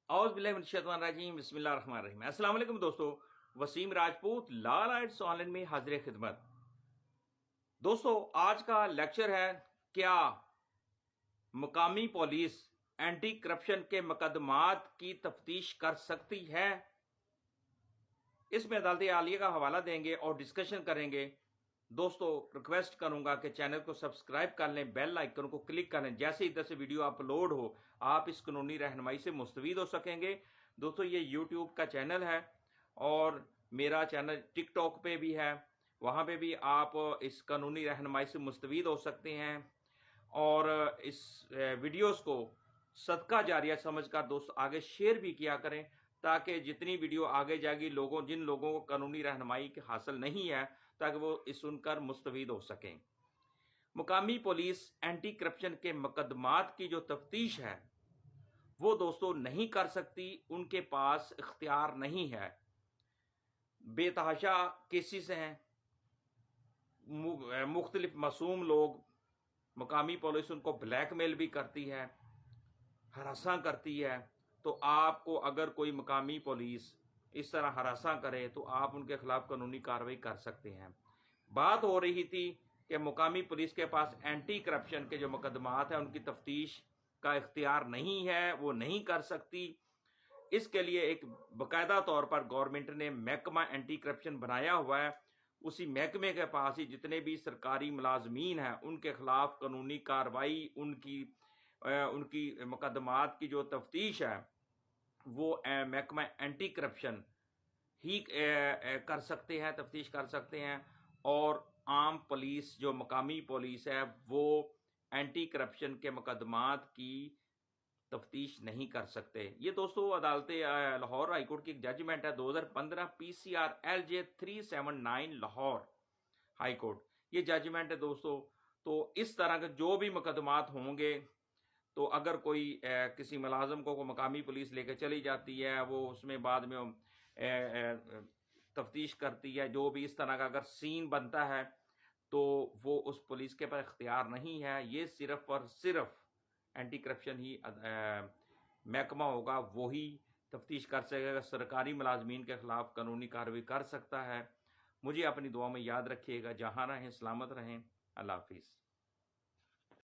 औज़ बिल्लाहि मिनश शैतानिर रजीम बिस्मिल्लाहिर रहमानिर रहीम। अस्सलाम वालेकुम दोस्तों, Wasim Rajput law lights online में हाजिर खिदमत। दोस्तों, आज का लेक्चर है क्या मकामी पुलिस एंटी करप्शन के मुकदमात की तफ्तीश कर सकती है। इसमें अदालत आलिया का हवाला देंगे और डिस्कशन करेंगे। दोस्तों, रिक्वेस्ट करूंगा कि चैनल को सब्सक्राइब कर लें, बेल आइकन को क्लिक कर लें। जैसे इधर से वीडियो अपलोड हो आप इस कानूनी रहनुमाई से मुस्तफीद हो सकेंगे। दोस्तों, ये यूट्यूब का चैनल है और मेरा चैनल टिकटॉक पे भी है, वहाँ पे भी आप इस कानूनी रहनुमाई से मुस्तफीद हो सकते हैं। और इस वीडियोस को सदका जारिया समझकर दोस्त आगे शेयर भी किया करें, ताकि जितनी वीडियो आगे जाएगी जिन लोगों को कानूनी रहनुमाई हासिल नहीं है, ताकि वो इस सुनकर मुस्तफीद हो सकें। मुकामी पुलिस एंटी करप्शन के मुकदमात की जो तफ्तीश है वो दोस्तों नहीं कर सकती, उनके पास इख्तियार नहीं है। बेतहाशा केसेस हैं, मुख्तलिफ मासूम लोग, मुकामी पुलिस उनको ब्लैकमेल भी करती है, हरासा करती है। तो आपको अगर कोई मुकामी पुलिस इस तरह हरासा करे तो आप उनके खिलाफ कानूनी कार्रवाई कर सकते हैं। बात हो रही थी कि मुकामी पुलिस के पास एंटी करप्शन के जो मुकदमात हैं उनकी तफ्तीश का इख्तियार नहीं है, वो नहीं कर सकती। इसके लिए एक बाकायदा तौर पर गवर्नमेंट ने महकमा एंटी करप्शन बनाया हुआ है। उसी महकमे के पास ही जितने भी सरकारी मुलाजमीन हैं उनके खिलाफ कानूनी कार्रवाई, उनकी मुकदमात की जो तफ्तीश है वो महकमा एंटी करप्शन ही कर सकते हैं, तफ्तीश कर सकते हैं। और आम पुलिस जो मुकामी पुलिस है वो एंटी करप्शन के मुकदमात की तफ्तीश नहीं कर सकते। ये दोस्तों अदालत लाहौर हाईकोर्ट की एक जजमेंट है 2015 PCR LJ 379 लाहौर हाईकोर्ट, ये जजमेंट है दोस्तों। तो इस तरह के जो भी मुकदमात होंगे, तो अगर कोई किसी मुलाजम को मकामी पुलिस लेकर चली जाती है, वो उसमें बाद में तफ्तीश करती है, जो भी इस तरह का अगर सीन बनता है तो वो उस पुलिस के पास इख्तियार नहीं है। ये सिर्फ और सिर्फ एंटी करप्शन ही महकमा होगा, वही तफ्तीश कर सकेगा, सरकारी मुलाजमीन के खिलाफ कानूनी कार्रवाई कर सकता है। मुझे अपनी दुआ में याद रखिएगा। जहाँ रहें सलामत रहें। अल्लाह हाफिज़।